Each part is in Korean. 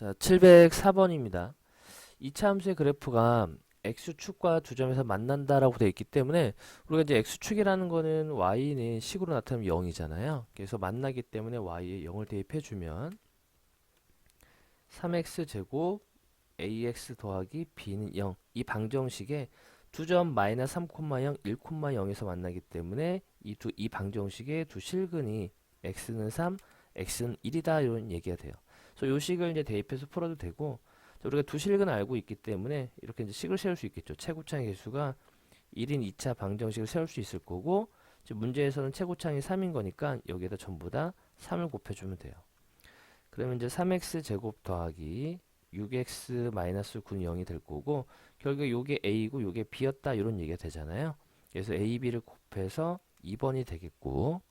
자, 704번입니다. 이차 함수의 그래프가 x축과 두 점에서 만난다라고 되어 있기 때문에 우리가 이제 x축이라는 거는 y는 식으로 나타나면 0이잖아요. 그래서 만나기 때문에 y에 0을 대입해 주면 3x제곱 ax 더하기 b는 0. 이 방정식에 두 점 마이너스 3,0, 1,0에서 만나기 때문에 이 방정식의 두 실근이 x는 3, x는 1이다 이런 얘기가 돼요. 그래서 요 식을 이제 대입해서 풀어도 되고 자, 우리가 두 실근을 알고 있기 때문에 이렇게 이제 식을 세울 수 있겠죠. 최고차의 개수가 1인 2차 방정식을 세울 수 있을 거고 지금 문제에서는 최고차이 3인 거니까 여기에다 전부 다 3을 곱해주면 돼요. 그러면 이제 3x 제곱 더하기 6x 마이너스 9는 0이 될 거고 결국 요게 a고 요게 b였다 이런 얘기가 되잖아요. 그래서 a, b를 곱해서 2번이 되겠고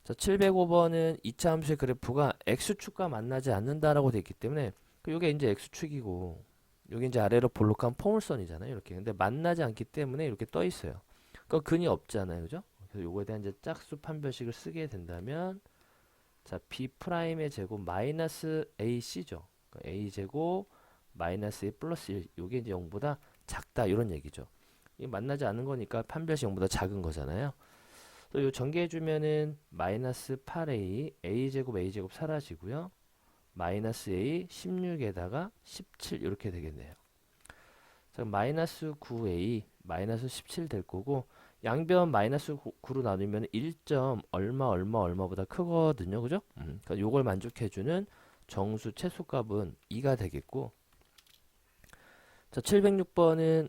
자 705번은 2차 함수의 그래프가 x축과 만나지 않는다라고 되어 있기 때문에 요게 이제 x축이고 요게 이제 아래로 볼록한 포물선이잖아요. 이렇게 근데 만나지 않기 때문에 이렇게 떠 있어요. 그 근이 없잖아요. 그죠? 그래서 요거에 대한 이제 짝수 판별식을 쓰게 된다면 자, b'의 제곱 마이너스 ac죠. 그러니까 a 제곱 마이너스 a 플러스 1. 요게 이제 0보다 작다 이런 얘기죠. 이 만나지 않는 거니까 판별식 0보다 작은 거잖아요. 또 요 전개해 주면은 마이너스 8a a 제곱 사라지고요. 마이너스 a 16에다가 17 이렇게 되겠네요. 자, 마이너스 9a 마이너스 17 될 거고 양변 마이너스 9로 나누면 1점 얼마보다 크거든요. 그죠? 그러니까 요걸 만족해주는 정수 최소값은 2가 되겠고 자 706번은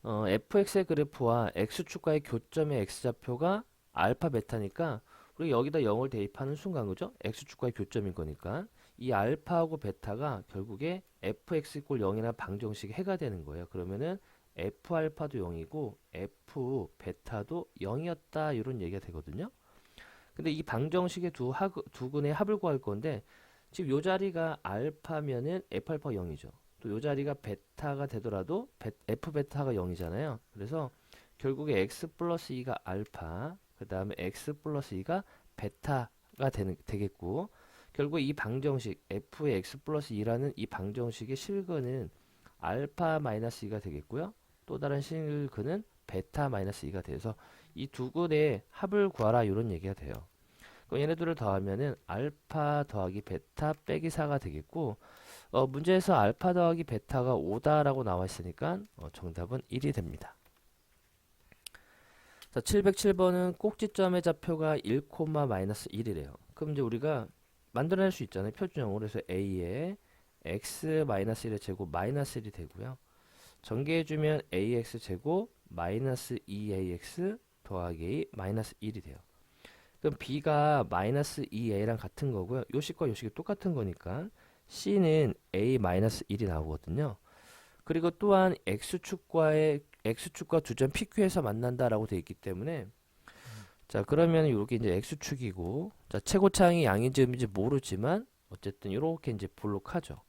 fx의 그래프와 x축과의 교점의 x좌표가 알파 베타니까 우리 여기다 0을 대입하는 순간 그죠? x축과의 교점인 거니까 이 알파하고 베타가 결국에 fx = 0이라는 방정식이 해가 되는 거예요. 그러면은 f 알파도 0이고 f 베타도 0이었다 이런 얘기가 되거든요. 근데 이 방정식의 두 근의 합을 구할 건데 지금 요 자리가 알파면은 f 알파가 0이죠. 또 요 자리가 베타가 되더라도 f 베타가 0이잖아요. 그래서 결국에 x 플러스 2가 알파 그 다음에 x 플러스 2가 베타가 되겠고 결국 이 방정식 f의 x 플러스 2라는 이 방정식의 실근은 알파 마이너스 2가 되겠고요. 또 다른 실근은 베타 마이너스 2가 돼서 이 두 근의 합을 구하라 이런 얘기가 돼요. 그럼 얘네들을 더하면은 알파 더하기 베타 빼기 4가 되겠고 문제에서 알파 더하기 베타가 5다라고 나와 있으니까 정답은 1이 됩니다. 자, 707번은 꼭지점의 좌표가 1, 마이너스 1이래요. 그럼 이제 우리가 만들어낼 수 있잖아요. 표준형으로. 그래서 a에 x 마이너스 1의 제곱 마이너스 1이 되고요. 전개해주면 ax 제곱 마이너스 2ax 더하기 a 마이너스 1이 돼요. 그럼 b가 마이너스 2a랑 같은 거고요. 요 식과 요 식이 똑같은 거니까 c는 a 마이너스 1이 나오거든요. 그리고 또한 x축과 두 점 PQ에서 만난다라고 되어 있기 때문에 자 그러면 이렇게 이제 x축이고 자 최고차항이 양인지 음인지 모르지만 어쨌든 이렇게 이제 볼록하죠.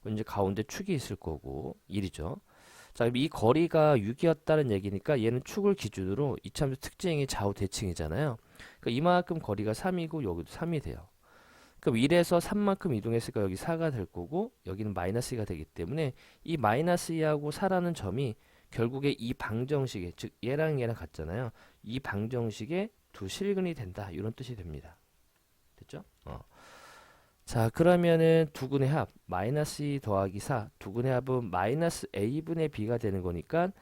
그럼 이제 가운데 축이 있을 거고 1이죠. 자 이 거리가 6이었다는 얘기니까 얘는 축을 기준으로 이참수 특징이 좌우 대칭이잖아요. 그러니까 이만큼 거리가 3이고 여기도 3이 돼요. 그럼 1에서 3만큼 이동했으니까 여기 4가 될 거고 여기는 마이너스 2가 되기 때문에 이 마이너스 2하고 4라는 점이 결국에 이 방정식에 즉 얘랑 같잖아요. 이 방정식의 두 실근이 된다 이런 뜻이 됩니다. 됐죠? 자 그러면은 두 근의 합 마이너스 2 더하기 4 두 근의 합은 마이너스 a분의 b가 되는 거니까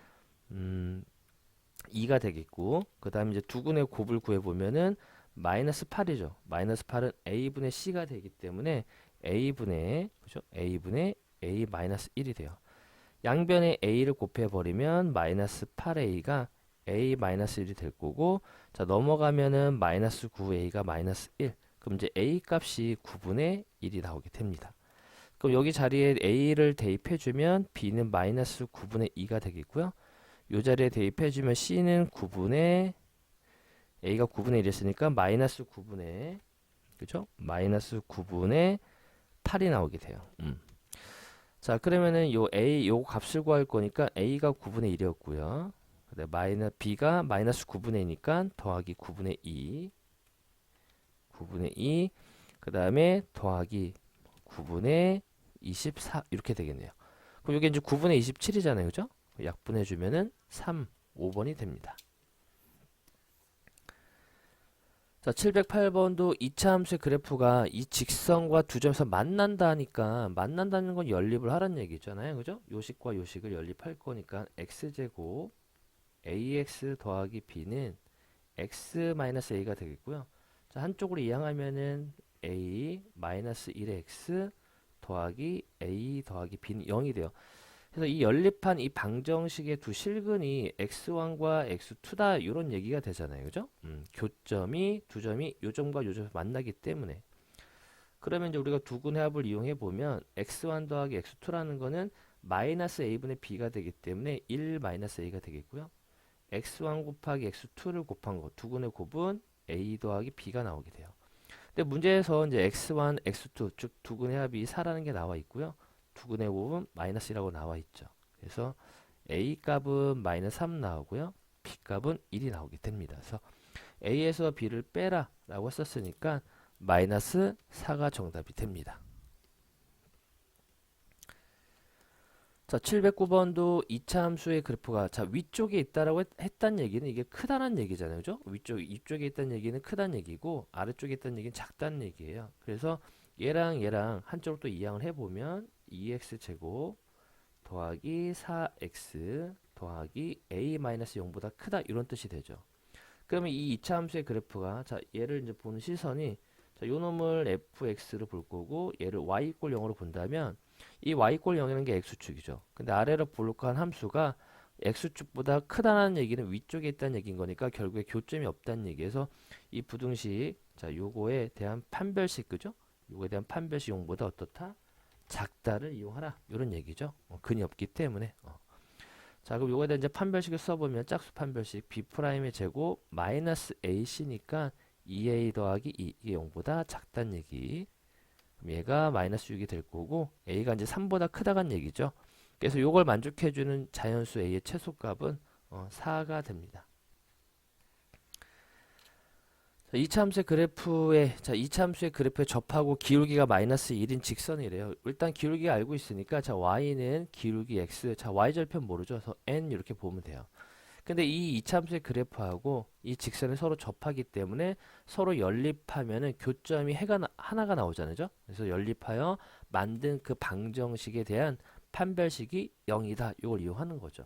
2가 되겠고 그 다음에 이제 두 근의 곱을 구해보면은 마이너스 8이죠. 마이너스 8은 a분의 c가 되기 때문에 a분의 그죠? a분의 a 마이너스 1이 돼요. 양변에 a를 곱해버리면 마이너스 8a가 a 마이너스 1이 될 거고 자 넘어가면은 마이너스 9a가 마이너스 1 그럼 이제 a 값이 9분의 1이 나오게 됩니다. 그럼 여기 자리에 a를 대입해주면 b는 마이너스 9분의 2가 되겠고요. 이 자리에 대입해주면 c는 9분의 a가 9분의 1이었으니까 마이너스 9분의 그죠? 마이너스 9분의 8이 나오게 돼요. 자 그러면은 요 값을 구할 거니까 a가 9분의 1이었고요. b가 마이너스 9분의 2니까 더하기 9분의 2 그 다음에 더하기 9분의 24 이렇게 되겠네요. 그럼 이게 이제 9분의 27이잖아요. 그죠? 약분해 주면은 3, 5번이 됩니다. 자, 708번도 2차 함수의 그래프가 이 직선과 두 점에서 만난다니까 만난다는 건 연립을 하라는 얘기잖아요. 그죠? 요식과 요식을 연립할 거니까 x제곱 ax 더하기 b는 x-a가 되겠고요. 자, 한쪽으로 이항하면은 a 마이너스 1의 x 더하기 a 더하기 b는 0이 돼요. 그래서 이 연립한 이 방정식의 두 실근이 x1과 x2다 이런 얘기가 되잖아요. 그죠? 교점이 두 점이 요 점과 요 점에서 만나기 때문에 그러면 이제 우리가 두근의 합을 이용해 보면 x1 더하기 x2라는 거는 마이너스 a분의 b가 되기 때문에 1 마이너스 a가 되겠고요. x1 곱하기 x2를 곱한 거 두근의 곱은 a 더하기 b가 나오게 돼요. 근데 문제에서 이제 x1, x2 즉 두근의 합이 4라는 게 나와 있고요. 두근의 곱은 마이너스라고 나와 있죠. 그래서 a 값은 마이너스 3 나오고요. b 값은 1이 나오게 됩니다. 그래서 a에서 b를 빼라 라고 했었으니까 마이너스 4가 정답이 됩니다. 자, 709번도 2차 함수의 그래프가 자 위쪽에 있다라고 했단 얘기는 이게 크다는 얘기잖아요. 그죠? 이쪽에 있다는 얘기는 크다는 얘기고 아래쪽에 있다는 얘기는 작다는 얘기예요. 그래서 얘랑 한쪽으로 또 이항을 해보면 2x 제곱 더하기 4x 더하기 a-0보다 크다 이런 뜻이 되죠. 그러면 이 2차 함수의 그래프가 자 얘를 이제 보는 시선이 자, 요 놈을 fx로 볼 거고 얘를 y 이꼴 0으로 본다면 이 y 이꼴 0이라는 게 x축이죠. 근데 아래로 볼록한 함수가 x축보다 크다는 얘기는 위쪽에 있다는 얘기인 거니까 결국에 교점이 없다는 얘기에서 이 부등식 자 요거에 대한 판별식 그죠? 요거에 대한 판별식 용보다 어떻다? 작다를 이용하라 이런 얘기죠. 근이 없기 때문에 자 그럼 요거에 대한 이제 판별식을 써보면 짝수 판별식 b'의 제곱 마이너스 ac니까 2a 더하기 2 이게 0보다 작다는 얘기. 그럼 얘가 마이너스 6이 될 거고 a가 이제 3보다 크다간 얘기죠. 그래서 요걸 만족해주는 자연수 a의 최소값은 4가 됩니다. 자, 2차 함수의 그래프에 자 2차 함수의 그래프에 접하고 기울기가 마이너스 1인 직선이래요. 일단 기울기 알고 있으니까 자 y는 기울기 x 자 y절편 모르죠. 그래서 n 이렇게 보면 돼요. 근데 이 2차 함수의 그래프하고 이 직선이 서로 접하기 때문에 서로 연립하면은 교점이 하나가 나오잖아요. 그죠? 그래서 연립하여 만든 그 방정식에 대한 판별식이 0이다. 이걸 이용하는 거죠.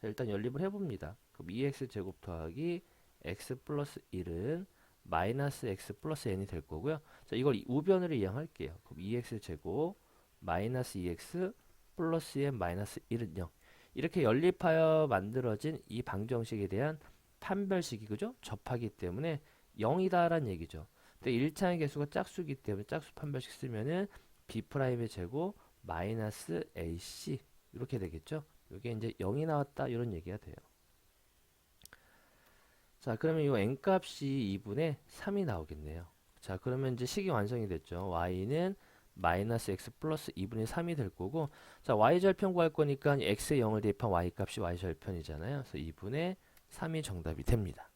자, 일단 연립을 해봅니다. 그럼 2x 제곱 더하기 x 플러스 1은 마이너스 x 플러스 n이 될 거고요. 자, 이걸 우변으로 이항할게요. 그럼 2x제곱 마이너스 2x 플러스 n 마이너스 1은 0. 이렇게 연립하여 만들어진 이 방정식에 대한 판별식이 그죠? 접하기 때문에 0이다라는 얘기죠. 근데 1차의 개수가 짝수기 때문에 짝수 판별식 쓰면은 b'의 제곱 마이너스 ac 이렇게 되겠죠? 이게 이제 0이 나왔다 이런 얘기가 돼요. 자, 그러면 이 n값이 2분의 3이 나오겠네요. 자, 그러면 이제 식이 완성이 됐죠. y는 마이너스 x 플러스 2분의 3이 될 거고 자 y절편 구할 거니까 x에 0을 대입한 y값이 y절편이잖아요. 그래서 2분의 3이 정답이 됩니다.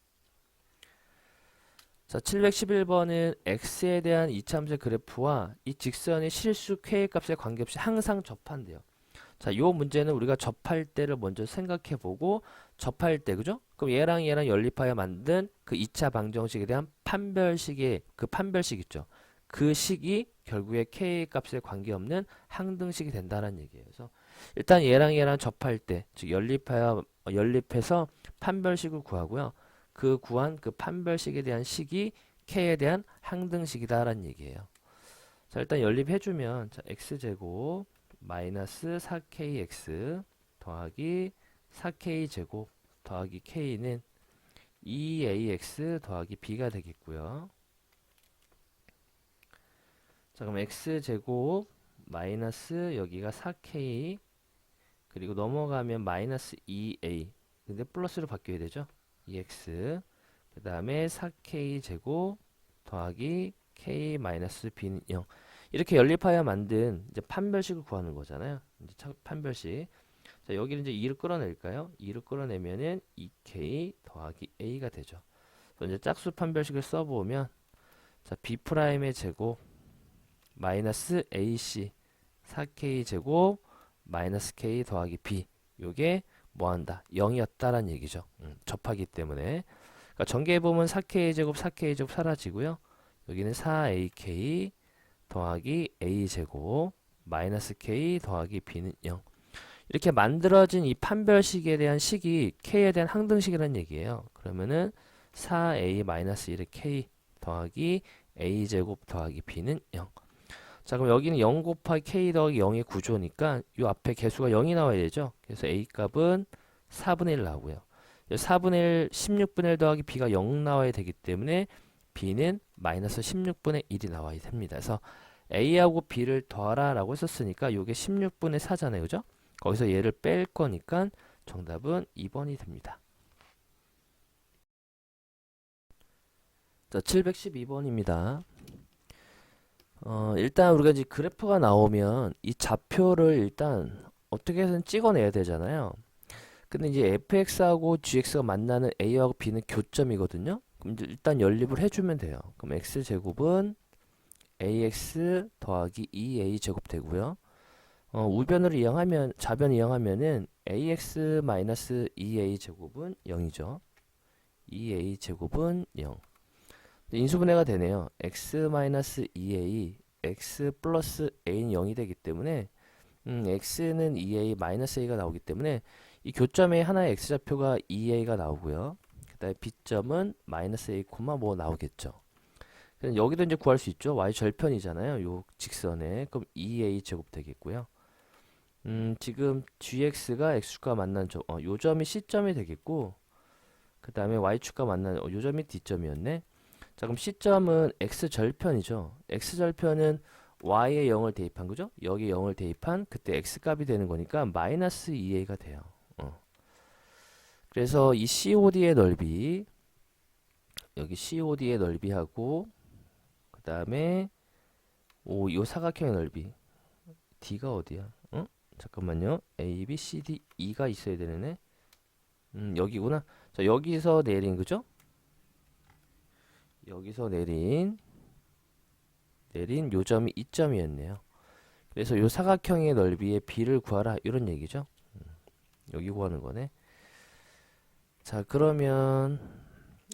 자 711번은 x에 대한 이차함수의 그래프와 이 직선의 실수 k의 값에 관계없이 항상 접한대요. 자, 요 문제는 우리가 접할 때를 먼저 생각해 보고 접할 때 그죠? 그럼 얘랑 연립하여 만든 그 2차 방정식에 대한 판별식의 그 판별식 있죠. 그 식이 결국에 k 값에 관계없는 항등식이 된다는 얘기예요. 그래서 일단 얘랑 접할 때, 즉 연립해서 판별식을 구하고요. 그 구한 그 판별식에 대한 식이 k에 대한 항등식이다라는 얘기예요. 자, 일단 연립해주면 자, x제곱 마이너스 4kx 더하기 4k제곱 더하기 k는 2ax 더하기 b가 되겠고요. 자, 그럼 x제곱 마이너스 여기가 4k 그리고 넘어가면 마이너스 2a 근데 플러스로 바뀌어야 되죠. 2x 그 다음에 4k제곱 더하기 k 마이너스 b는 0 이렇게 연립하여 만든 이제 판별식을 구하는 거잖아요. 이제 판별식. 자, 여기를 이제 2를 끌어낼까요? 2를 끌어내면은 2k 더하기 a가 되죠. 그래서 이제 짝수 판별식을 써보면 자, b'의 제곱 마이너스 AC 4K 제곱 마이너스 K 더하기 B 요게 뭐한다? 0이었다라는 얘기죠. 접하기 때문에. 그러니까 전개해보면 4K 제곱 4K 제곱 사라지고요. 여기는 4AK 더하기 A 제곱 마이너스 K 더하기 B는 0. 이렇게 만들어진 이 판별식에 대한 식이 K에 대한 항등식이라는 얘기예요. 그러면은 4A-1의 K 더하기 A제곱 더하기 B는 0. 자, 그럼 여기는 0 곱하기 K 더하기 0의 구조니까 이 앞에 개수가 0이 나와야 되죠. 그래서 A 값은 4분의 1 나오고요. 4분의 1, 16분의 1 더하기 B가 0 나와야 되기 때문에 B는 마이너스 16분의 1이 나와야 됩니다. 그래서 A하고 B를 더하라 라고 했었으니까 이게 16분의 4잖아요. 그죠? 거기서 얘를 뺄 거니까 정답은 2번이 됩니다. 자, 712번입니다. 일단 우리가 이제 그래프가 나오면 이 좌표를 일단 어떻게 해서든 찍어내야 되잖아요. 근데 이제 fx하고 gx가 만나는 a하고 b는 교점이거든요. 그럼 이제 일단 연립을 해주면 돼요. 그럼 x제곱은 ax 더하기 2a 제곱 되고요. 우변을 이용하면 좌변 이용하면은 ax 마이너스 2a 제곱은 0이죠. 2a 제곱은 0. 인수분해가 되네요. x 마이너스 2a x 플러스 a는 0이 되기 때문에 x는 2a 마이너스 a가 나오기 때문에 이 교점에 하나의 x좌표가 2a가 나오고요. 그 다음에 b점은 마이너스 a, 뭐 나오겠죠. 그럼 여기도 이제 구할 수 있죠. y 절편이잖아요. 요 직선에. 그럼 2a 제곱 되겠고요. 지금 gx가 x축과 만난 요 점이 c점이 되겠고, 그 다음에 y축과 만난 요 점이 d점이었네. 자, 그럼 c점은 x절편이죠. x절편은 y에 0을 대입한 거죠. 여기 0을 대입한 그때 x값이 되는 거니까 마이너스 2a가 돼요. 그래서 이 COD의 넓이, 여기 COD의 넓이하고 그 다음에 요 사각형의 넓이, D가 어디야? 잠깐만요. A, B, C, D, E가 있어야 되네. 여기구나. 자, 여기서 내린 그죠? 여기서 내린 요점이 2점이었네요. 그래서 요 사각형의 넓이의 B를 구하라 이런 얘기죠. 여기 구하는 거네. 자, 그러면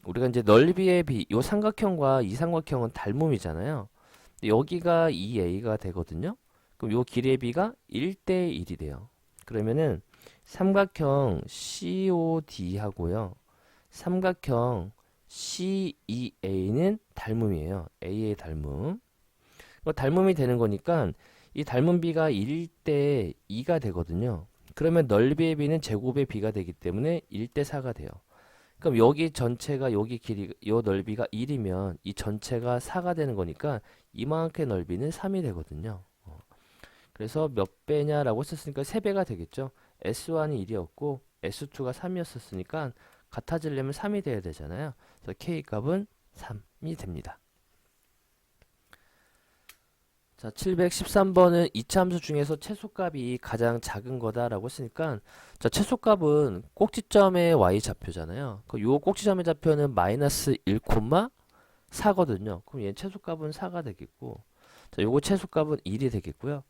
우리가 이제 넓이의 B, 요 삼각형과 이 삼각형은 닮음이잖아요. 여기가 2a가 되거든요. 그럼 요 길이의 B가 1대 1이 돼요. 그러면은 삼각형 COD 하고요. 삼각형 CEA는 닮음이에요. A의 닮음. 닮음이 되는 거니까 이 닮은 B가 1대 2가 되거든요. 그러면 넓이의 B는 제곱의 B가 되기 때문에 1대 4가 돼요. 그럼 여기 전체가 여기 길이 요 넓이가 1이면 이 전체가 4가 되는 거니까 이만큼의 넓이는 3이 되거든요. 그래서 몇 배냐라고 했었으니까 3배가 되겠죠. S1이 1이었고 S2가 3이었으니까 같아지려면 3이 돼야 되잖아요. 그래서 K값은 3이 됩니다. 자, 713번은 이차함수 중에서 최소값이 가장 작은 거다라고 했으니까 자, 최소값은 꼭지점의 y좌표잖아요. 요 꼭지점의 좌표는 마이너스 1,4거든요. 그럼 얘 최소값은 4가 되겠고 자, 요거 최소값은 1이 되겠고요.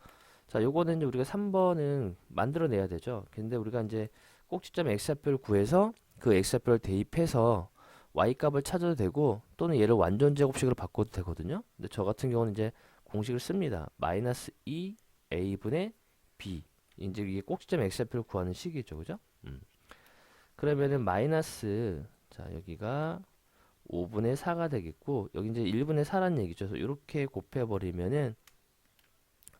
자, 요거는 이제 우리가 3번은 만들어내야 되죠. 근데 우리가 이제 꼭지점 x좌표를 구해서 그 x좌표를 대입해서 y값을 찾아도 되고 또는 얘를 완전 제곱식으로 바꿔도 되거든요. 근데 저 같은 경우는 이제 공식을 씁니다. 마이너스 2a분의 b. 이제 이게 꼭지점 x좌표를 구하는 식이죠. 그죠? 그러면은 마이너스, 자, 여기가 5분의 4가 되겠고, 여기 이제 1분의 4라는 얘기죠. 그래서 이렇게 곱해버리면은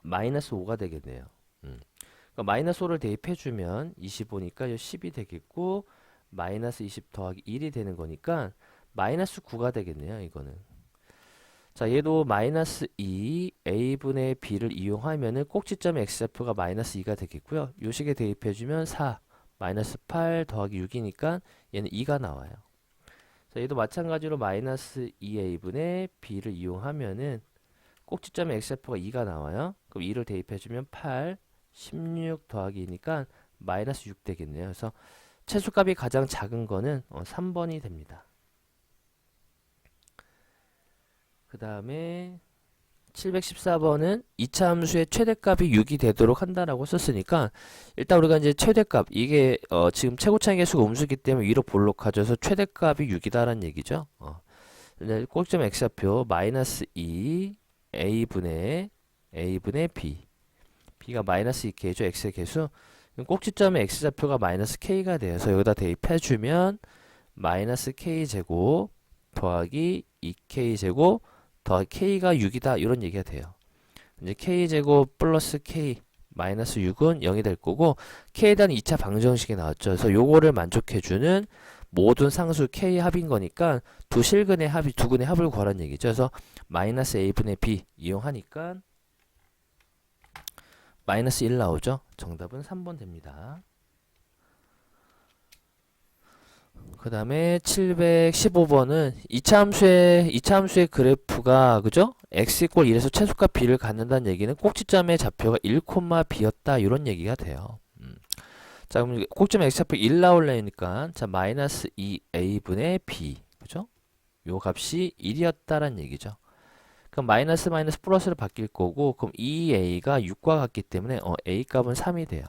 마이너스 5가 되겠네요. 그러니까 마이너스 5를 대입해주면 25니까 10이 되겠고, 마이너스 20 더하기 1이 되는 거니까 마이너스 9가 되겠네요. 이거는. 자, 얘도 마이너스 2 a분의 b를 이용하면은 꼭지점 x좌표가 마이너스 2가 되겠고요. 요 식에 대입해주면 4 마이너스 8 더하기 6이니까 얘는 2가 나와요. 자, 얘도 마찬가지로 마이너스 2a분의 b를 이용하면은 꼭지점 x좌표가 2가 나와요. 그럼 2를 대입해주면 8 16 더하기 2니까 마이너스 6 되겠네요. 그래서 최소값이 가장 작은 거는 3번이 됩니다. 그 다음에 714번은 이차 함수의 최대값이 6이 되도록 한다라고 썼으니까 일단 우리가 이제 최대값 이게 지금 최고차의 개수가 음수기 때문에 위로 볼록하죠. 그래서 최대값이 6이다라는 얘기죠. 이제 꼭지점 x좌표 마이너스 2 a분의 b b가 마이너스 2k죠. x의 개수. 그럼 꼭지점의 x좌표가 마이너스 k가 돼서 여기다 대입해주면 마이너스 k제곱 더하기 2k제곱 더하기 k가 6이다 이런 얘기가 돼요. 이제 k제곱 플러스 k 마이너스 6은 0이 될 거고 k에 대한 2차 방정식이 나왔죠. 그래서 요거를 만족해주는 모든 상수 k 합인 거니까 두 실근의 합이 두 근의 합을 구하라는 얘기죠. 그래서 마이너스 a분의 b 이용하니까 마이너스 1 나오죠. 정답은 3번 됩니다. 그 다음에 715번은 이차함수의 그래프가 그죠? x 이퀄 1에서 최소값 b를 갖는다는 얘기는 꼭지점의 좌표가 1, b였다 이런 얘기가 돼요. 자 그럼 꼭지점 x좌표 1 나오려니까 자 마이너스 2a분의 b 그죠? 요 값이 1이었다라는 얘기죠. 그럼 마이너스 플러스를 바뀔 거고 그럼 2a가 6과 같기 때문에 a 값은 3이 돼요.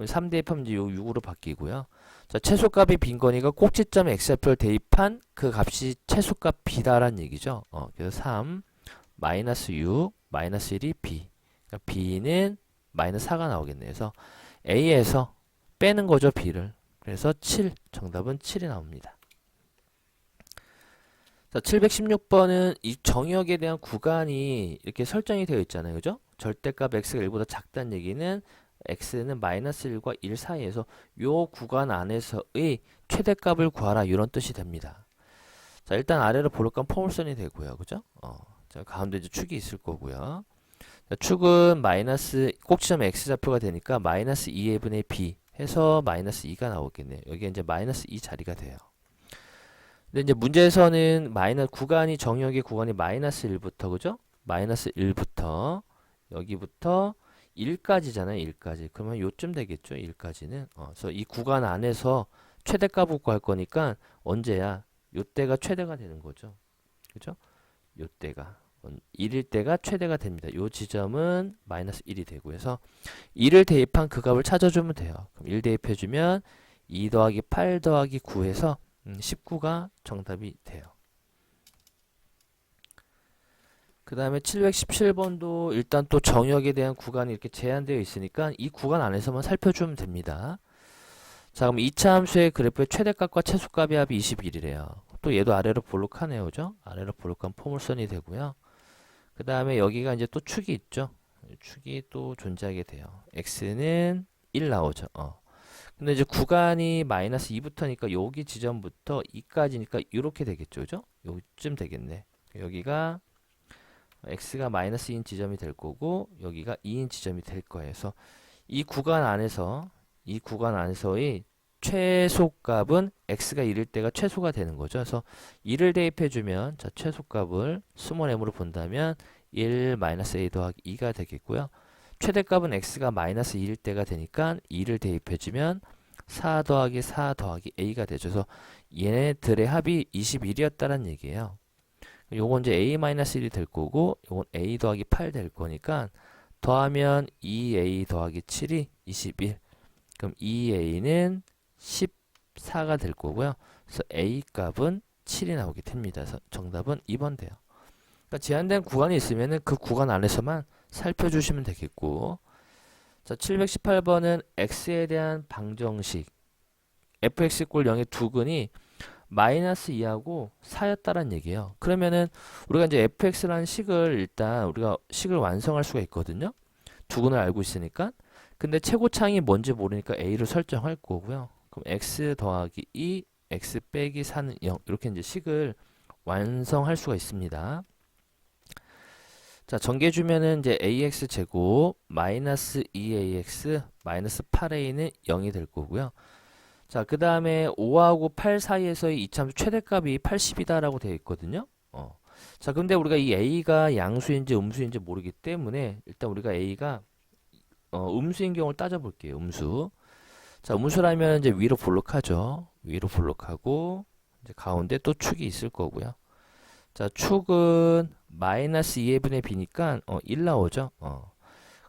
3 대입하면 이제 요 6으로 바뀌고요. 자, 최소값이 빈 거니까 꼭지점 x좌표를 대입한 그 값이 최소값 b다라는 얘기죠. 그래서 3 마이너스 6 마이너스 1이 b. 그러니까 b는 마이너스 4가 나오겠네요. 그래서 a에서 빼는 거죠, b를. 그래서 7. 정답은 7이 나옵니다. 자, 716번은 이 정역에 대한 구간이 이렇게 설정이 되어 있잖아요. 그죠? 절대값 x가 1보다 작다는 얘기는 x는 마이너스 1과 1 사이에서 요 구간 안에서의 최대값을 구하라 이런 뜻이 됩니다. 자 일단 아래로 볼록한 포물선이 되고요. 그죠? 자 가운데 이제 축이 있을 거고요. 자, 축은 마이너스 꼭지점 x좌표가 되니까 마이너스 2분의 b 해서 마이너스 2가 나오겠네요. 여기 이제 마이너스 2 자리가 돼요. 근데 이제 문제에서는 구간이 정역의 구간이 마이너스 1부터 그죠? 마이너스 1부터 여기부터 1까지잖아요. 1까지. 그러면 요쯤 되겠죠. 1까지는. 그래서 이 구간 안에서 최대값을 구할 거니까 언제야? 요때가 최대가 되는 거죠. 그죠? 요때가 1일 때가 최대가 됩니다. 요 지점은 마이너스 1이 되고 해서 1을 대입한 그 값을 찾아주면 돼요. 그럼 1 대입해주면 2 더하기 8 더하기 9해서 19가 정답이 돼요. 그 다음에 717번도 일단 또 정역에 대한 구간이 이렇게 제한되어 있으니까 이 구간 안에서만 살펴주면 됩니다. 자 그럼 2차 함수의 그래프의 최대값과 최소값의 합이 21이래요. 또 얘도 아래로 볼록하네요. 그죠? 아래로 볼록한 포물선이 되고요. 그 다음에 여기가 이제 또 축이 있죠. 축이 또 존재하게 돼요. x는 1 나오죠. 근데 이제 구간이 마이너스 2부터니까 여기 지점부터 2까지니까 이렇게 되겠죠. 그죠? 요쯤 되겠네. 여기가 x가 마이너스 2인 지점이 될 거고 여기가 2인 지점이 될 거예요. 그래서 이 구간 안에서의 최소값은 x가 1일 때가 최소가 되는 거죠. 그래서 1을 대입해주면 자 최소값을 스몰 m으로 본다면 1 마이너스 a 더하기 2가 되겠고요. 최대값은 x가 마이너스 2일 때가 되니까 2를 대입해주면 4 더하기 4 더하기 a가 되죠. 그래서 얘네들의 합이 21이었다는 얘기예요. 요건 이제 a-1이 될 거고 요건 a 더하기 8 될 거니까 더하면 2a 더하기 7이 21. 그럼 2a는 14가 될 거고요. 그래서 a 값은 7이 나오게 됩니다. 그래서 정답은 2번 돼요. 그러니까 제한된 구간이 있으면 그 구간 안에서만 살펴주시면 되겠고 자 718번은 x에 대한 방정식 fx 꼴 0의 두 근이 마이너스 2하고 4였다는 얘기예요. 그러면은 우리가 이제 fx라는 식을 일단 우리가 식을 완성할 수가 있거든요. 두 근을 알고 있으니까. 근데 최고차항이 뭔지 모르니까 a를 설정할 거고요. 그럼 x 더하기 2, x 빼기 4는 0 이렇게 이제 식을 완성할 수가 있습니다. 자 정계주면은 이제 ax 제곱 마이너스 2ax 마이너스 8a는 0이 될 거고요. 자, 그 다음에 5하고 8 사이에서의 이차함수 최대값이 80이다라고 되어 있거든요. 자, 근데 우리가 이 a가 양수인지 음수인지 모르기 때문에 일단 우리가 a가 음수인 경우를 따져볼게요. 음수. 자, 음수라면 이제 위로 볼록하죠. 위로 볼록하고 이제 가운데 또 축이 있을 거고요. 자, 축은 마이너스 2분의 b니까 1 나오죠.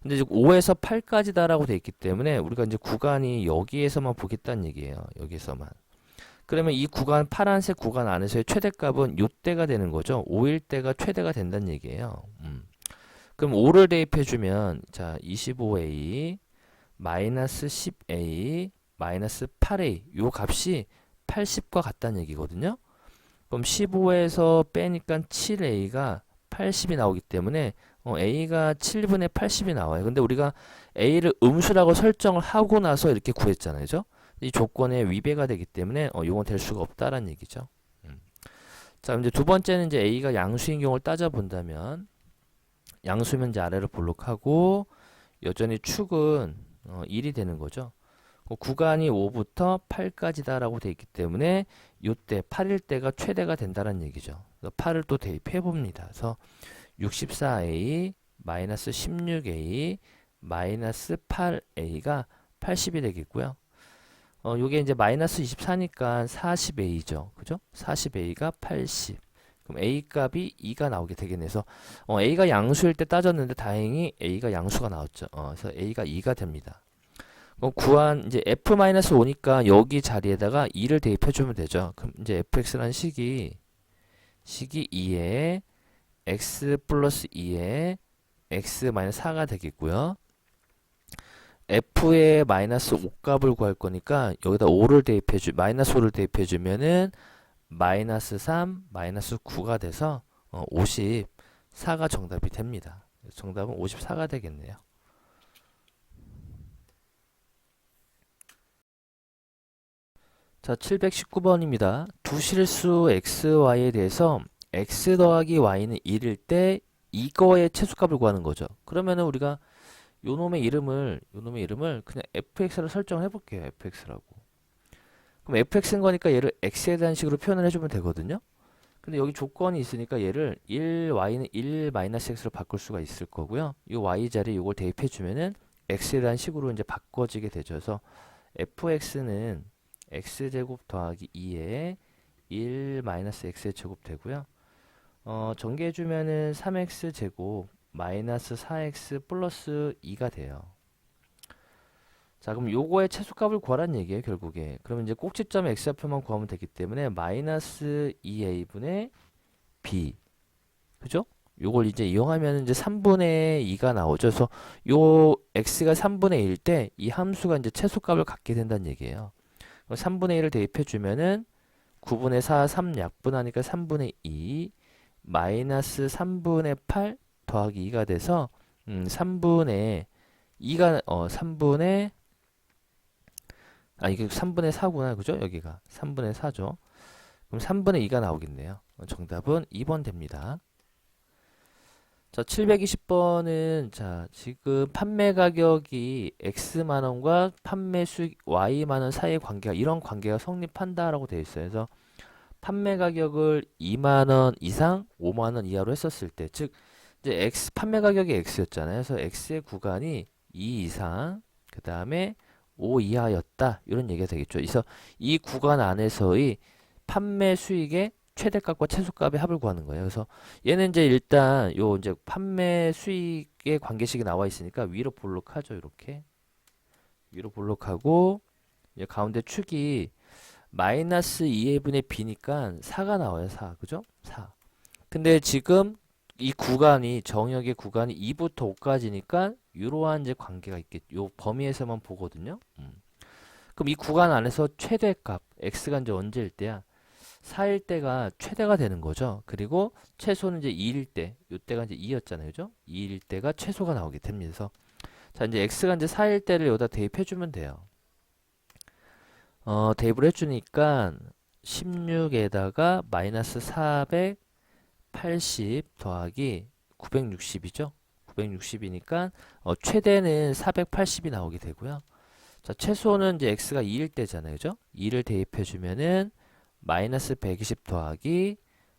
근데 지금 5에서 8까지다라고 돼 있기 때문에 우리가 이제 구간이 여기에서만 보겠다는 얘기예요. 여기서만. 그러면 이 구간, 파란색 구간 안에서의 최대값은 요때가 되는 거죠. 5일 때가 최대가 된다는 얘기예요. 그럼 5를 대입해주면, 자, 25a, 마이너스 10a, 마이너스 8a, 요 값이 80과 같다는 얘기거든요. 그럼 15에서 빼니까 7a가 80이 나오기 때문에 a가 7분의 80이 나와요. 근데 우리가 a를 음수라고 설정을 하고 나서 이렇게 구했잖아요. 그죠? 이 조건에 위배가 되기 때문에 이건 될 수가 없다라는 얘기죠. 자, 이제 두 번째는 이제 a가 양수인 경우를 따져본다면 양수면 이제 아래로 볼록하고 여전히 축은 1이 되는 거죠. 구간이 5부터 8까지다라고 되어 있기 때문에 이때 8일 때가 최대가 된다는 얘기죠. 8을 또 대입해 봅니다. 그래서 64a 마이너스 16a 마이너스 8a가 80이 되겠고요. 요게 이제 마이너스 24니까 40a죠. 그죠? 40a가 80. 그럼 a 값이 2가 나오게 되겠네요. 그래서 a가 양수일 때 따졌는데 다행히 a가 양수가 나왔죠. 그래서 a가 2가 됩니다. 구한 이제 f-5니까 여기 자리에다가 2를 대입해 주면 되죠. 그럼 이제 fx라는 식이 2에 x 플러스 2에 x 마이너스 4가 되겠고요. f의 마이너스 5 값을 구할 거니까 여기다 5를 대입해 주 마이너스 5를 대입해 주면은 마이너스 3, 마이너스 9가 돼서 54가 정답이 됩니다. 정답은 54가 되겠네요. 자, 719번입니다. 두 실수 x, y에 대해서 x 더하기 y는 1일 때 이거의 최소값을 구하는 거죠. 그러면은 우리가 요놈의 이름을 그냥 fx로 설정해 볼게요. fx라고. 그럼 fx인 거니까 얘를 x에 대한 식으로 표현을 해주면 되거든요. 근데 여기 조건이 있으니까 얘를 1y는 1 마이너스 x로 바꿀 수가 있을 거고요. 이 y 자리에 이걸 대입해 주면은 x에 대한 식으로 이제 바꿔지게 되죠. 그래서 fx는 x제곱 더하기 2에 1 마이너스 x의 제곱 되고요. 전개해 주면은 3x제곱 마이너스 4x 플러스 2가 돼요. 자, 그럼 요거의 최소값을 구하라는 얘기예요, 결국에. 그러면 이제 꼭지점 x좌표만 구하면 되기 때문에 마이너스 2a분의 b. 그죠? 요걸 이제 이용하면 이제 3분의 2가 나오죠. 그래서 요 x가 3분의 1일 때 이 함수가 이제 최소값을 갖게 된다는 얘기예요. 3분의 1을 대입해 주면은 9분의 4, 3 약분하니까 3분의 2 마이너스 3분의 8 더하기 2가 돼서 3분의 2가 3분의 이게 3분의 4구나. 그죠? 여기가 3분의 4죠. 그럼 3분의 2가 나오겠네요. 정답은 2번 됩니다. 자, 720번은 자, 지금 판매 가격이 X만 원과 판매 수익 Y만 원 사이의 관계가 이런 관계가 성립한다라고 되어 있어요. 그래서 판매 가격을 2만 원 이상, 5만 원 이하로 했었을 때, 즉 이제 X 판매 가격이 X였잖아요. 그래서 X의 구간이 2 이상, 그다음에 5 이하였다. 이런 얘기가 되겠죠. 그래서 이 구간 안에서의 판매 수익의 최대값과 최소값의 합을 구하는 거예요. 그래서 얘는 이제 일단 요 이제 판매 수익의 관계식이 나와 있으니까 위로 볼록하죠. 이렇게 위로 볼록하고 이제 가운데 축이 마이너스 2분의 b니까 4가 나와요. 4. 그죠? 4. 근데 지금 이 구간이 정역의 구간이 2부터 5까지니까 이러한 이제 관계가 있겠죠. 요 범위에서만 보거든요. 그럼 이 구간 안에서 최대값 x가 이제 언제일 때야? 4일 때가 최대가 되는 거죠. 그리고 최소는 이제 2일 때, 이때가 이제 2였잖아요. 그죠? 2일 때가 최소가 나오게 됩니다. 그래서 자, 이제 x가 이제 4일 때를 여기다 대입해 주면 돼요. 대입을 해주니까 16에다가 마이너스 480 더하기 960이죠. 960이니까 최대는 480이 나오게 되고요. 자, 최소는 이제 x가 2일 때잖아요. 그죠? 2를 대입해 주면은 마이너스 120 더하기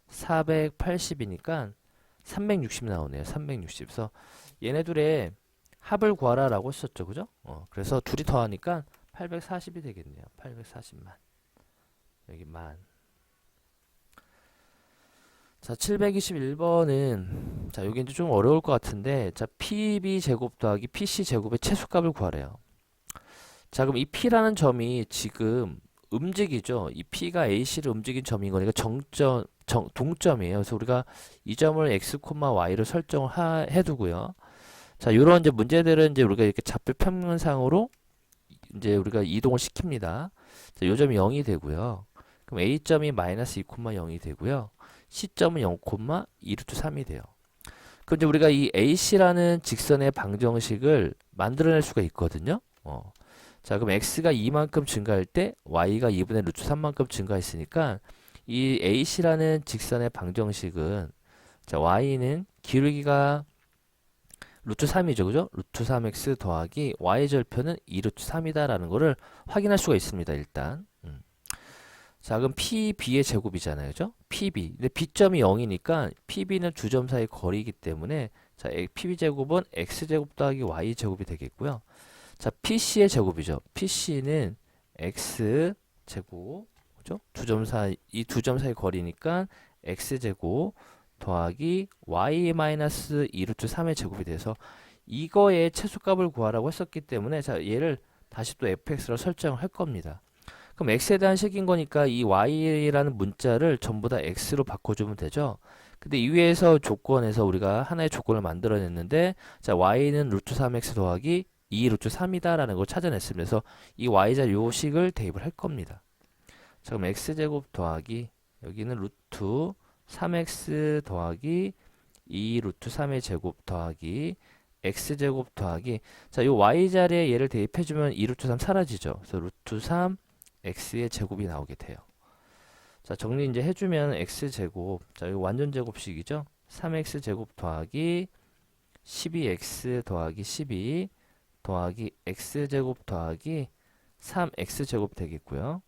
480이니까 360이 나오네요. 360. 그래서 얘네들의 합을 구하라 라고 했었죠. 그죠? 그래서 둘이 더하니까 840이 되겠네요. 840만. 여기 만. 자, 721번은 자, 여기 이제 좀 어려울 것 같은데 자, PB 제곱 더하기 PC 제곱의 최소값을 구하래요. 자, 그럼 이 P라는 점이 지금 움직이죠. 이 P가 AC를 움직인 점인 거니까 동점이에요. 그래서 우리가 이 점을 x, y로 설정을 해두고요. 자, 요런 이제 문제들은 이제 우리가 이렇게 좌표 평면상으로 이제 우리가 이동을 시킵니다. 자, 요 점이 0이 되고요. 그럼 A점이 마이너스 2, 0이 되고요. C점은 0, 2 루트 3이 돼요. 그럼 이제 우리가 이 AC라는 직선의 방정식을 만들어낼 수가 있거든요. 자, 그럼 x가 2만큼 증가할 때 y가 2분의 루트 3만큼 증가했으니까 이 AC라는 직선의 방정식은 자, y는 기울기가 루트 3이죠. 그죠? 루트 3x 더하기 y 절편은 2 루트 3이다라는 거를 확인할 수가 있습니다. 일단. 자, 그럼 PB의 제곱이잖아요. 그죠? PB. 근데 B점이 0이니까 PB는 두 점 사이 거리이기 때문에 자, PB 제곱은 x제곱 더하기 y제곱이 되겠고요. 자, PC의 제곱이죠. PC는 x제곱. 그죠? 이 두 점 사이 거리니까 x제곱 더하기 y 마이너스 2 루트 3의 제곱이 돼서 이거의 최소값을 구하라고 했었기 때문에 자, 얘를 다시 또 fx로 설정을 할 겁니다. 그럼 x에 대한 식인 거니까 이 y라는 문자를 전부 다 x로 바꿔주면 되죠. 근데 이 위에서 조건에서 우리가 하나의 조건을 만들어냈는데 자, y는 루트 3x 더하기 2 루트 3이다 라는 걸 찾아냈습니다. 그래서 이 y자 요 식을 대입을 할 겁니다. 자, 그럼 x제곱 더하기 여기는 루트 3x 더하기 2 루트 3의 제곱 더하기 x제곱 더하기 자, 요 y자리에 얘를 대입해주면 2 루트 3 사라지죠. 그래서 루트 3 x의 제곱이 나오게 돼요. 자, 정리 이제 해주면 x제곱 자, 이거 완전 제곱식이죠. 3x 제곱 더하기 12x 더하기 12 더하기 x제곱 더하기 3x제곱 되겠고요.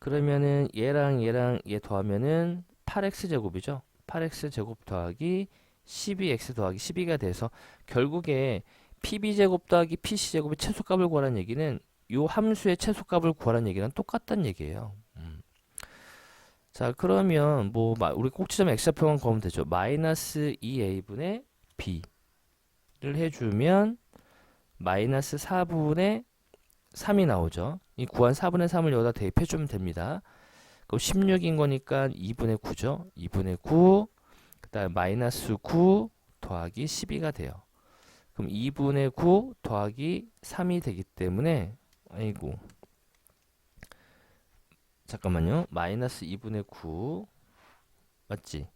그러면은 얘랑 얘 더하면은 8x제곱이죠. 8x제곱 더하기 12x 더하기 12가 돼서 결국에 pb제곱 더하기 pc제곱의 최소값을 구하라는 얘기는 요 함수의 최소값을 구하라는 얘기랑 똑같다는 얘기예요. 자, 그러면 뭐 우리 꼭지점 x좌표만 그으면 되죠. 마이너스 2a분의 b를 해주면 마이너스 4분의 3이 나오죠. 이 구한 4분의 3을 여기다 대입해주면 됩니다. 그럼 16인 거니까 2분의 9죠. 2분의 9, 그 다음에 마이너스 9 더하기 12가 돼요. 그럼 2분의 9 더하기 3이 되기 때문에 아이고 잠깐만요. 마이너스 2분의 9 맞지?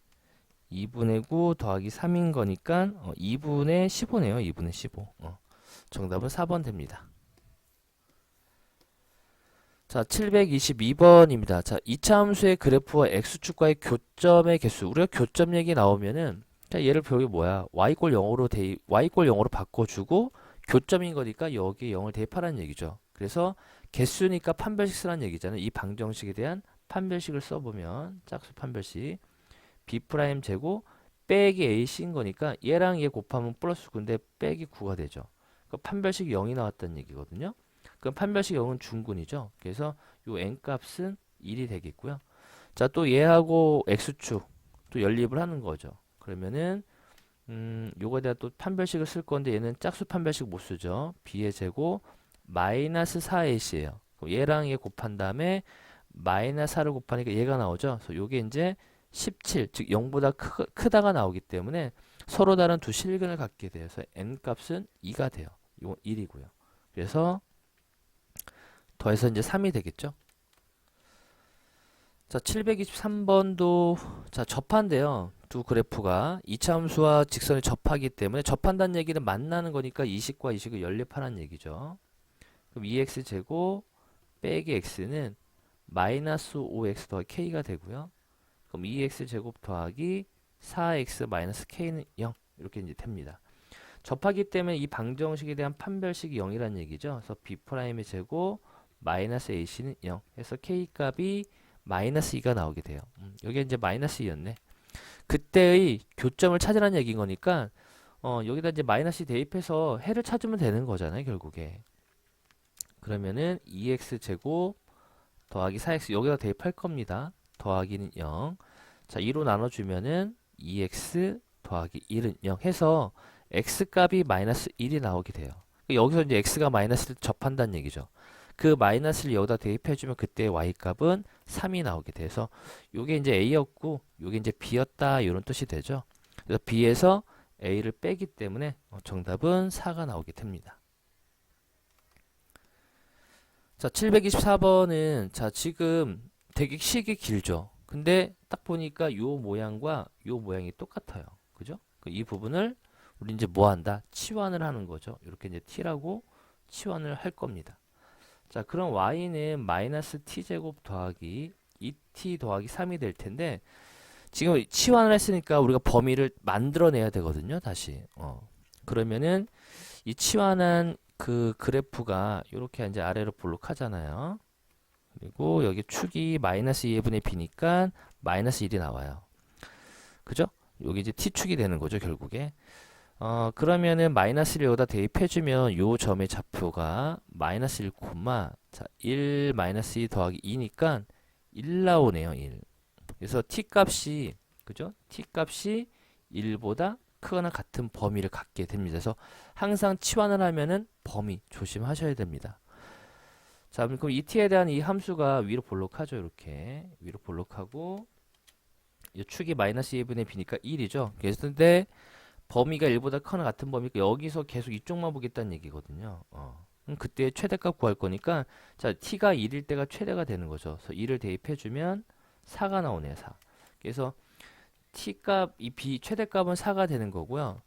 2분의 9 더하기 3인 거니까 2분의 15네요. 2분의 15. 정답은 4번 됩니다. 자, 722번입니다. 자, 2차 함수의 그래프와 x축과의 교점의 개수. 우리가 교점 얘기 나오면은 자, 얘를 여기 뭐야? y=0으로 바꿔주고 교점인 거니까 여기에 0을 대입하라는 얘기죠. 그래서 개수니까 판별식 쓰라는 얘기잖아요. 이 방정식에 대한 판별식을 써보면 짝수 판별식 b 프라임 제곱 빼기 ac인 거니까 얘랑 얘 곱하면 플러스 9인데 빼기 9가 되죠. 그 판별식 0이 나왔다는 얘기거든요. 그럼 판별식 0은 중근이죠. 그래서 요 n 값은 1이 되겠고요. 자, 또 얘하고 x축 또 연립을 하는 거죠. 그러면은 요거에 대한 또 판별식을 쓸 건데 얘는 짝수 판별식 못 쓰죠. b의 제곱 마이너스 4ac예요. 얘랑 얘 곱한 다음에 마이너스 4를 곱하니까 얘가 나오죠. 그래서 요게 이제 17, 즉 0보다 크다가 나오기 때문에 서로 다른 두 실근을 갖게 돼서 n 값은 2가 돼요. 이건 1이고요. 그래서 더해서 이제 3이 되겠죠. 자, 723번도 자, 접한데요. 두 그래프가 2차 함수와 직선이 접하기 때문에 접한다는 얘기는 만나는 거니까 이 식과 이 식을 연립하라는 얘기죠. 그럼 2x 제곱 빼기 x는 마이너스 5x 더하기 k가 되고요. 그럼 2x 제곱 더하기 4x 마이너스 k는 0 이렇게 이제 됩니다. 접하기 때문에 이 방정식에 대한 판별식이 0이라는 얘기죠. 그래서 b'의 제곱 마이너스 ac는 0 해서 k 값이 마이너스 2가 나오게 돼요. 여기 이제 마이너스 2였네. 그때의 교점을 찾으라는 얘기인 거니까 여기다 이제 마이너스 2 대입해서 해를 찾으면 되는 거잖아요, 결국에. 그러면은 2x 제곱 더하기 4x 여기다 대입할 겁니다. 더하기는 0. 자, 2로 나눠주면은 2x 더하기 1은 0 해서 x값이 마이너스 1이 나오게 돼요. 여기서 이제 x가 마이너스를 접한다는 얘기죠. 그 마이너스를 여기다 대입해주면 그때 y값은 3이 나오게 돼서 요게 이제 a였고 요게 이제 b였다 이런 뜻이 되죠. 그래서 b에서 a를 빼기 때문에 정답은 4가 나오게 됩니다. 자, 724번은 자, 지금 되게 식이 길죠. 근데 딱 보니까 요 모양과 요 모양이 똑같아요. 그죠? 이 부분을 우리 이제 뭐 한다? 치환을 하는 거죠. 이렇게 이제 t라고 치환을 할 겁니다. 자, 그럼 y는 마이너스 t제곱 더하기 2t 더하기 3이 될 텐데 지금 치환을 했으니까 우리가 범위를 만들어내야 되거든요. 다시. 그러면은 이 치환한 그 그래프가 이렇게 이제 아래로 볼록하잖아요. 그리고 여기 축이 마이너스 2분의 b니까 마이너스 1이 나와요. 그죠? 여기 이제 t축이 되는 거죠, 결국에. 그러면은 마이너스를 여기다 대입해주면 요 점의 좌표가 마이너스 1, 자, 1 마이너스 2 더하기 2니까 1 나오네요, 1. 그래서 t값이, 그죠? t값이 1보다 크거나 같은 범위를 갖게 됩니다. 그래서 항상 치환을 하면은 범위 조심하셔야 됩니다. 자, 그럼 이 t에 대한 이 함수가 위로 볼록하죠, 이렇게. 위로 볼록하고, 이 축이 마이너스 2분의 b니까 1이죠. 그래서 근데 범위가 1보다 크거나 같은 범위니까 여기서 계속 이쪽만 보겠다는 얘기거든요. 그럼 그때 최대값 구할 거니까 자, t가 1일 때가 최대가 되는 거죠. 그래서 2를 대입해주면 4가 나오네요. 4. 그래서 t값, 이 b 최대값은 4가 되는 거고요.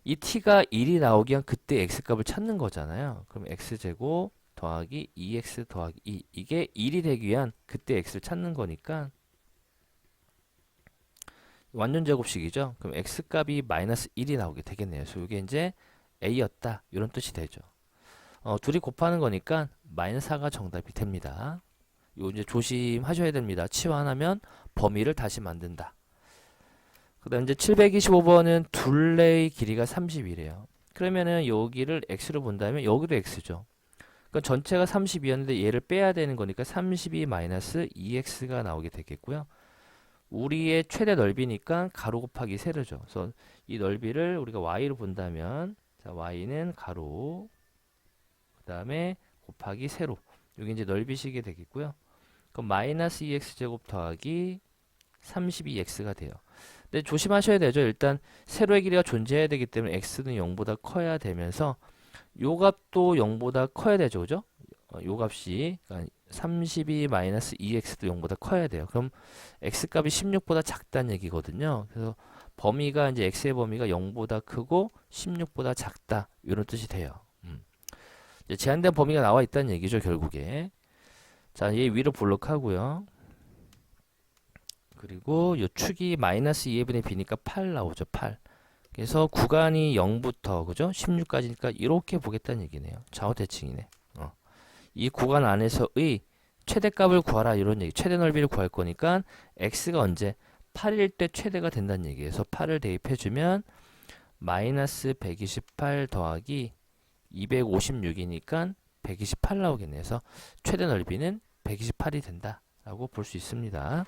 이 t가 1이 나오기 위한 그때 x값을 찾는 거잖아요. 그럼 x제곱 더하기 2x 더하기 2 이게 1이 되기 위한 그때 x를 찾는 거니까 완전 제곱식이죠. 그럼 x값이 마이너스 1이 나오게 되겠네요. 그래서 이게 이제 a였다 이런 뜻이 되죠. 둘이 곱하는 거니까 마이너스 4가 정답이 됩니다. 요 이제 조심하셔야 됩니다. 치환하면 범위를 다시 만든다. 그 다음 이제 725번은 둘레의 길이가 30이래요. 그러면은 여기를 x로 본다면 여기도 x죠. 그러니까 전체가 32였는데 얘를 빼야 되는 거니까 32 마이너스 2x가 나오게 되겠고요. 우리의 최대 넓이니까 가로 곱하기 세로죠. 그래서 이 넓이를 우리가 y로 본다면 자, y는 가로 그 다음에 곱하기 세로 여기 이제 넓이식이 되겠고요. 그럼 마이너스 2x 제곱 더하기 32x가 돼요. 근데 조심하셔야 되죠. 일단 세로의 길이가 존재해야 되기 때문에 x는 0보다 커야 되면서 요 값도 0보다 커야 되죠. 그죠? 요 값이 그러니까 32 마이너스 2x도 0보다 커야 돼요. 그럼 x값이 16보다 작다는 얘기거든요. 그래서 범위가 이제 x의 범위가 0보다 크고 16보다 작다 이런 뜻이 돼요. 이제 제한된 범위가 나와 있다는 얘기죠, 결국에. 자, 얘 위로 볼록하고요. 그리고 요 축이 마이너스 2분의 b니까 8 나오죠, 8. 그래서 구간이 0부터 그죠? 16까지니까 이렇게 보겠다는 얘기네요. 좌우대칭이네. 이 구간 안에서의 최대값을 구하라 이런 얘기. 최대 넓이를 구할 거니까 x가 언제 8일 때 최대가 된다는 얘기예요. 그래서 8을 대입해주면 마이너스 128 더하기 256이니까 128 나오겠네요. 그래서 최대 넓이는 128이 된다라고 볼 수 있습니다.